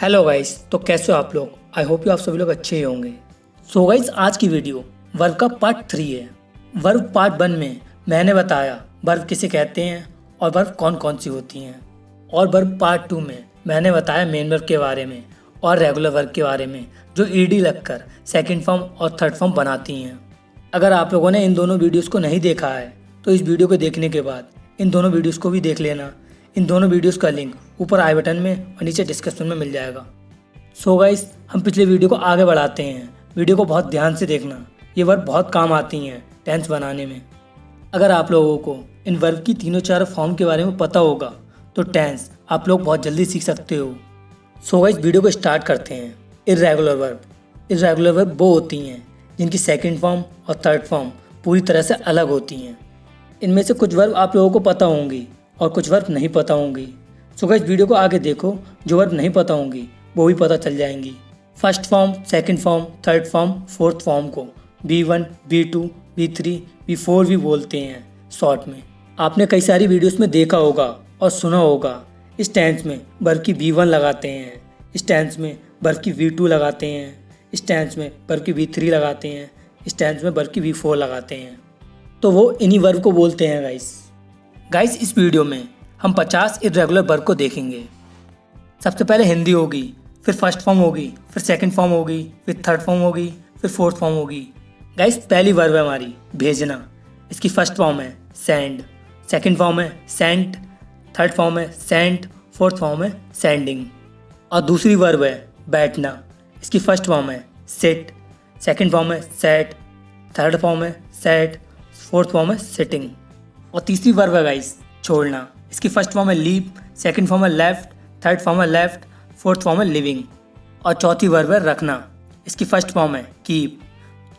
Hello guys, तो कैसे हो आप लोग। आई होप यू आप सभी लोग अच्छे ही होंगे। सो गाइस, आज की वीडियो वर्ब का पार्ट 3 है। वर्ब पार्ट 1 में मैंने बताया वर्ब किसे कहते हैं और वर्ब कौन कौन सी होती हैं, और वर्ब पार्ट 2 में मैंने बताया मेन वर्ब के बारे में और रेगुलर वर्ब के बारे में जो ईडी लगकर सेकंड फॉर्म और थर्ड फॉर्म बनाती हैं। अगर आप लोगों ने इन दोनों वीडियोस को नहीं देखा है तो इस वीडियो को देखने के बाद इन दोनों वीडियोस को भी देख लेना। इन दोनों वीडियोस का लिंक ऊपर आई बटन में और नीचे डिस्क्रिप्शन में मिल जाएगा। सो गाइस, हम पिछले वीडियो को आगे बढ़ाते हैं। वीडियो को बहुत ध्यान से देखना, ये वर्ब बहुत काम आती हैं टेंस बनाने में। अगर आप लोगों को इन वर्ब की तीनों चार फॉर्म के बारे में पता होगा तो टेंस आप लोग बहुत जल्दी सीख सकते हो। सो गाइस, वीडियो को स्टार्ट करते हैं। इर्रेगुलर वर्ब वो होती हैं जिनकी सेकंड फॉर्म और थर्ड फॉर्म पूरी तरह से अलग होती हैं। इनमें से कुछ वर्ब आप लोगों को पता होंगी और कुछ वर्ब नहीं पता होंगी। सो गाइस, वीडियो को आगे देखो, जो वर्ब नहीं पता होंगी वो भी पता चल जाएंगी। First form, second form, third form, fourth form को B1, B2, B3, B4 भी बोलते हैं शॉर्ट में। आपने कई सारी वीडियोस में देखा होगा और सुना होगा इस टेंस में वर्ब की B1 लगाते हैं, इस टेंस में वर्ब की B2 लगाते हैं, इस टेंस में वर्ब की B3 लगाते हैं, इस टेंस में वर्ब की B4 लगाते हैं। तो वो इन्हीं वर्ब को बोलते हैं गाइस, इस वीडियो में हम 50 इर्रेगुलर वर्ब को देखेंगे। सबसे पहले हिंदी होगी, फिर फर्स्ट फॉर्म होगी, फिर सेकंड फॉर्म होगी, फिर थर्ड फॉर्म होगी, फिर फोर्थ फॉर्म होगी। गाइस, पहली वर्ब है हमारी भेजना। इसकी फर्स्ट फॉर्म है सेंड, सेकंड फॉर्म है सेंट, थर्ड फॉर्म है सेंट, फोर्थ फॉर्म है सेंडिंग। और दूसरी वर्ब है बैठना। इसकी फर्स्ट फॉर्म है सिट, सेकंड फॉर्म है सेट, थर्ड फॉर्म है सेट, फोर्थ फॉर्म है सिटिंग। और तीसरी वर्ब है गाइस छोड़ना। इसकी फर्स्ट फॉर्म है लीव, सेकंड फॉर्म है लेफ्ट, थर्ड फॉर्म है लेफ्ट, फोर्थ फॉर्म है लिविंग। और चौथी वर्ब है रखना। इसकी फर्स्ट फॉर्म है कीप,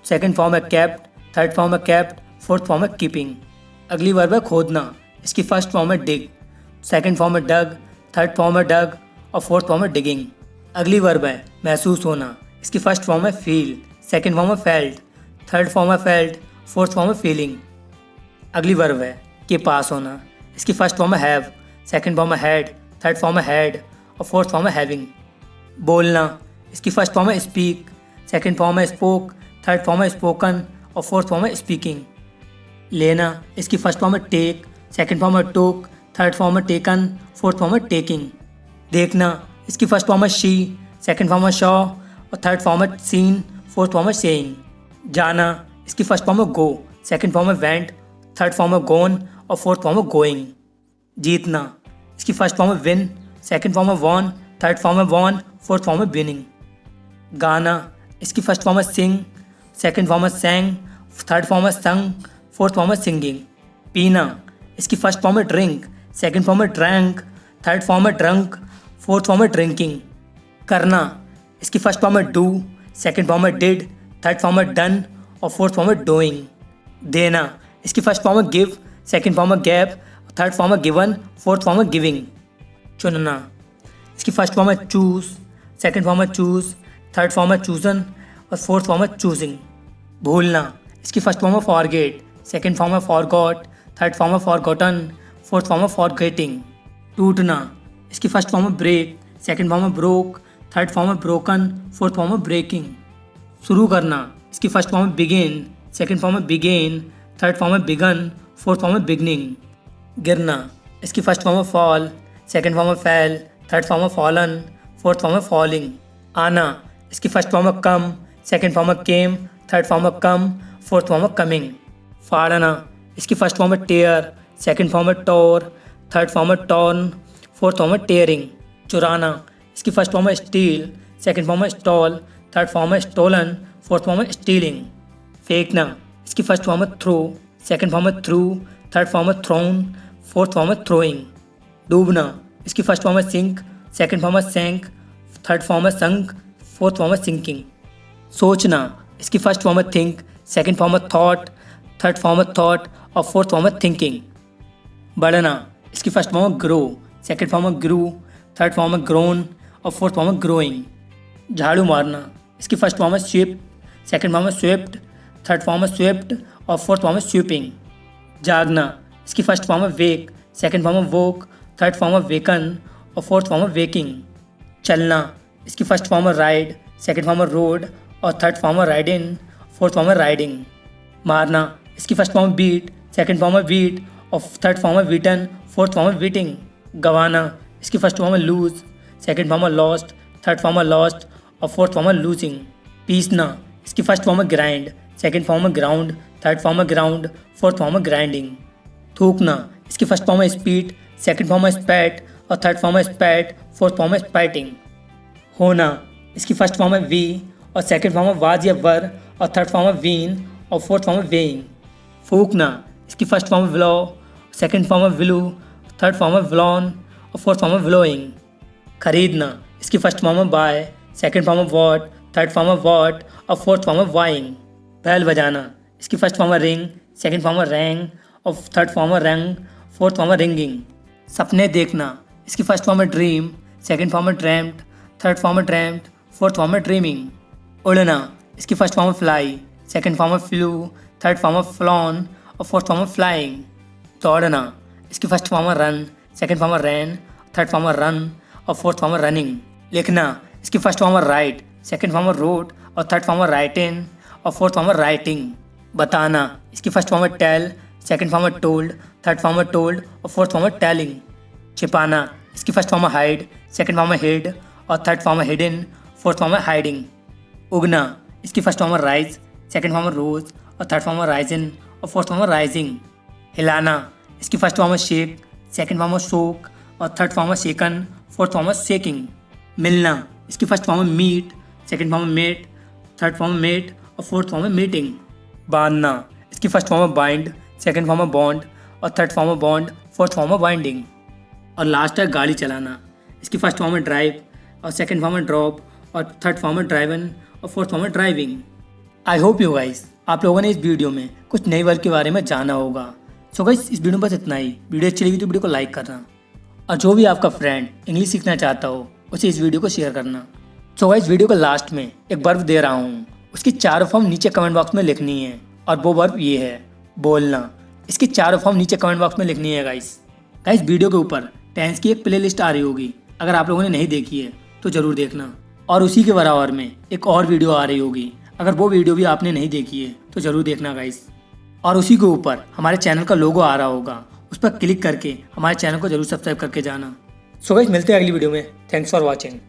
सेकंड फॉर्म है केप्ट, थर्ड फॉर्म है केप्ट, फोर्थ फॉर्म है कीपिंग। अगली वर्ब है खोदना। इसकी फर्स्ट फॉर्म है डिग, सेकंड फॉर्म है डग, थर्ड फॉर्म है डग और फोर्थ फॉर्म है डिगिंग। अगली वर्ब है महसूस होना। इसकी फर्स्ट फॉर्म है फील, सेकंड फॉर्म है फेल्ट, थर्ड फॉर्म है फेल्ट, फोर्थ फॉर्म है फीलिंग। अगली वर्ब है के पास होना। इसकी फर्स्ट फॉर्म है हैव, सेकंड फॉर्म है हैड, थर्ड फॉर्म है हैड और फोर्थ फॉर्म है हैविंग। बोलना। इसकी फर्स्ट फॉर्म है स्पीक, सेकंड फॉर्म है स्पोक, थर्ड फॉर्म है स्पोकन और फोर्थ फॉर्म है स्पीकिंग। लेना। इसकी फर्स्ट फॉर्म है टेक, सेकंड फॉर्म है टोक, थर्ड फॉर्म है टेकन, फोर्थ फॉर्म है टेकिंग। देखना। इसकी फर्स्ट फॉर्म है शी, सेकंड फॉर्म है शॉ और थर्ड फॉर्म है सीन, फोर्थ फॉर्म है सेइंग। जाना। इसकी फर्स्ट फॉर्म है गो, सेकंड फॉर्म है वेंट, थर्ड फॉर्म है गोन और फोर्थ फॉर्म है गोइंग। जीतना। इसकी फर्स्ट फॉर्म है विन, सेकंड फॉर्म है वॉन, थर्ड फॉर्म है वॉन, फोर्थ फॉर्म है विनिंग। गाना। इसकी फर्स्ट फॉर्म है सिंग, सेकंड फॉर्म है सैंग, थर्ड फॉर्म है संग, फोर्थ फॉर्म है सिंगिंग। पीना। इसकी फर्स्ट फॉर्म है ड्रिंक, सेकंड फॉर्म है ड्रैंक, थर्ड फॉर्म है ड्रंक, फोर्थ फॉर्म है ड्रिंकिंग। करना। इसकी फर्स्ट फॉर्म है डू, सेकंड फॉर्म है डिड, थर्ड फॉर्म है डन और फोर्थ फॉर्म है डूइंग। देना। इसकी फर्स्ट फॉर्म है गिव, सेकंड फॉर्म है गैप, थर्ड फॉर्म है गिवन, फोर्थ फॉर्म है गिविंग। चुनना। इसकी फर्स्ट फॉर्म है चूज, सेकंड फॉर्म है चूज, थर्ड फॉर्म है चूजन और फोर्थ फॉर्म है चूजिंग। भूलना। इसकी फर्स्ट फॉर्म है फॉरगेट, सेकंड फॉर्म है फॉरगॉट, थर्ड फॉर्म है फॉरगॉटन, फोर्थ फॉर्म है फॉरगेटिंग। टूटना। इसकी फर्स्ट फॉर्म है ब्रेक, सेकंड फॉर्म है ब्रोक, थर्ड फॉर्म है ब्रोकन, फोर्थ फॉर्म है ब्रेकिंग। शुरू करना। इसकी फर्स्ट फॉर्म है बिगिन, सेकंड फॉर्म है बिगेन, थर्ड फॉर्म है बिगन, फोर्थ फॉर्म है बिगनिंग। गिरना। इसकी फर्स्ट फॉर्म है फॉल, सेकंड फॉर्म है फैल, थर्ड फॉर्म है फॉलन, फोर्थ फॉर्म है फॉलिंग। आना। इसकी फर्स्ट फॉर्म है कम, सेकंड फॉर्म है केम, थर्ड फॉर्म है कम, फोर्थ फॉर्म है कमिंग। फाड़ना। इसकी फर्स्ट फॉर्म है टेयर, सेकंड फॉर्म है टोर, थर्ड फॉर्म है टॉर्न, फोर्थ फॉर्म है टेयरिंग। चुराना। इसकी फर्स्ट फॉर्म है स्टील, सेकंड फॉर्म है स्टॉल, थर्ड फॉर्म है स्टोलन, फोर्थ फॉर्म है स्टीलिंग। फेंकना। इसकी फर्स्ट फॉर्म है थ्रो, सेकंड फॉर्म है थ्रू, थर्ड फॉर्म है थ्रोन, फोर्थ फॉर्म है थ्रोइंग। डूबना। इसकी फर्स्ट फॉर्म है सिंक, सेकंड फॉर्म है सैंक, थर्ड फॉर्म है संक, फोर्थ फॉर्म है सिंकिंग। सोचना। इसकी फर्स्ट फॉर्म है थिंक, सेकंड फॉर्म है थॉट, थर्ड फॉर्म है थॉट और फोर्थ फॉर्म है थिंकिंग। बढ़ना। इसकी फर्स्ट फॉर्म है ग्रो, सेकंड फॉर्म है ग्रू, थर्ड फॉर्म है ग्रोन और फोर्थ फॉर्म है ग्रोइंग। झाड़ू मारना। इसकी फर्स्ट फॉर्म है स्वीप, सेकंड फॉर्म है स्वेप्ट, थर्ड फॉर्म है स्वेप्ट और फोर्थ फॉर्म है स्वीपिंग। जागना। इसकी फर्स्ट फॉर्म है वेक, सेकंड फॉर्म है वोक, थर्ड फॉर्म है वेकन और फोर्थ फॉर्म है वेकिंग। चलना। इसकी फर्स्ट फॉर्म है राइड, सेकंड फॉर्म है रोड और थर्ड फॉर्म है राइड इन, फोर्थ फॉर्म है राइडिंग। मारना, इसकी फर्स्ट फॉर्म है बीट, सेकंड फॉर्म है बीट और थर्ड फॉर्म है बीटन, फोर्थ फॉर्म है बीटिंग। गवाना, इसकी फर्स्ट फॉर्म है लूज, सेकंड फॉर्म है लॉस्ट, थर्ड फॉर्म है लॉस्ट और फोर्थ फॉर्म है लूजिंग। पीसना, इसकी फर्स्ट फॉर्म है ग्राइंड, सेकंड फॉर्म है ग्राउंड, थर्ड फॉर्म है ग्राउंड, फोर्थ फॉर्म है ग्राइंडिंग। थूकना, इसकी फर्स्ट फॉर्म है स्पीट, सेकंड फॉर्म है स्पैट और थर्ड फॉर्म है स्पैट, फोर्थ फॉर्म है स्पैटिंग। होना, इसकी फर्स्ट फॉर्म है वी और सेकंड फॉर्म है वाज या वर और थर्ड फॉर्म है वीन और फोर्थ फॉर्म है वेइंग। फूकना, इसकी फर्स्ट फॉर्म है व्लो, सेकंड फॉर्म है विलू, थर्ड फॉर्म है व्लॉन और फोर्थ फॉर्म है व्लोइंग। खरीदना, इसकी फर्स्ट फॉर्म है बाय, सेकंड फॉर्म है वॉट, थर्ड फॉर्म है वॉट और फोर्थ फॉर्म है वाइंग। बैल बजाना, इसकी फर्स्ट फॉर्म है रिंग, सेकंड फॉर्म है रैंग और थर्ड फॉर्म है रंग, फोर्थ फॉर्म है रिंगिंग। सपने देखना, इसकी फर्स्ट फॉर्म है ड्रीम, सेकंड फॉर्म है ड्रैम्ड, थर्ड फॉर्म है ड्रैम्ड, फोर्थ फॉर्म है ड्रीमिंग। उड़ना, इसकी फर्स्ट फॉर्म है फ्लाई, सेकंड फॉर्म है फ्लू, थर्ड फॉर्म है फ्लॉन और फोर्थ फॉर्म है फ्लाइंग। दौड़ना, इसकी फर्स्ट फॉर्म है रन, सेकंड फॉर्म है रैन, थर्ड फॉर्म है रन और फोर्थ फॉर्म है रनिंग। लिखना, इसकी फर्स्ट फॉर्म है राइट, सेकंड फॉर्म है रोट और थर्ड फॉर्म है राइटिंग और फोर्थ फॉर्म है राइटिंग। बताना, इसकी फर्स्ट फॉर्म है टेल, सेकंड फॉर्म है टोल्ड, थर्ड फॉर्म है टोल्ड और फोर्थ फॉर्म है टेलिंग। छिपाना, इसकी फर्स्ट फॉर्म है हाइड, सेकंड फॉर्म है हिड और थर्ड फॉर्म है हिडन, फोर्थ फॉर्म है हाइडिंग। उगना, इसकी फर्स्ट फॉर्म है राइज, सेकंड फॉर्म है रोज और थर्ड फॉर्म है राइजिन और फोर्थ फॉर्म है राइजिंग। हिलाना, इसकी फर्स्ट फॉर्म है शेक, सेकंड फॉर्म है सोक और थर्ड फॉर्म है शेकन, फोर्थ फॉर्म है शेकिंग। मिलना, इसकी फर्स्ट फॉर्म है मीट, सेकंड फॉर्म है मेट, थर्ड फॉर्म है मेट और फोर्थ फॉर्म है मीटिंग। बांधना, इसकी फर्स्ट फॉर्म है बाइंड, सेकंड फॉर्म है बॉन्ड और थर्ड फॉर्म है बॉन्ड, फोर्थ फॉर्म है बाइंडिंग। और लास्ट है गाड़ी चलाना, इसकी फर्स्ट फॉर्म है ड्राइव और सेकंड फॉर्म है ड्रॉप और थर्ड फॉर्म है ड्राइवन और फोर्थ फॉर्म है driving. I hope you guys आप लोगों ने इस वीडियो में कुछ नए वर्ड के बारे में जाना होगा। सो गाइस इस वीडियो में बस इतना ही। वीडियो अच्छी लगी तो वीडियो को लाइक करना और जो भी आपका फ्रेंड इंग्लिश सीखना चाहता हो उसे इस वीडियो को शेयर करना। सो गाइस वीडियो के लास्ट में एक वर्ब दे रहा हूँ, उसकी चारों फॉर्म नीचे कमेंट बॉक्स में लिखनी है और वो वर्ब ये है बोलना। इसकी चारों फॉर्म नीचे कमेंट बॉक्स में लिखनी है गाइस। वीडियो के ऊपर टेंस की एक प्लेलिस्ट आ रही होगी, अगर आप लोगों ने नहीं देखी है तो ज़रूर देखना। और उसी के बराबर में एक और वीडियो आ रही होगी, अगर वो वीडियो भी आपने नहीं देखी है तो ज़रूर देखना गाइस। और उसी के ऊपर हमारे चैनल का लोगो आ रहा होगा, उस पर क्लिक करके हमारे चैनल को जरूर सब्सक्राइब करके जाना। सो गाइस मिलते हैं अगली वीडियो में। Thanks for watching.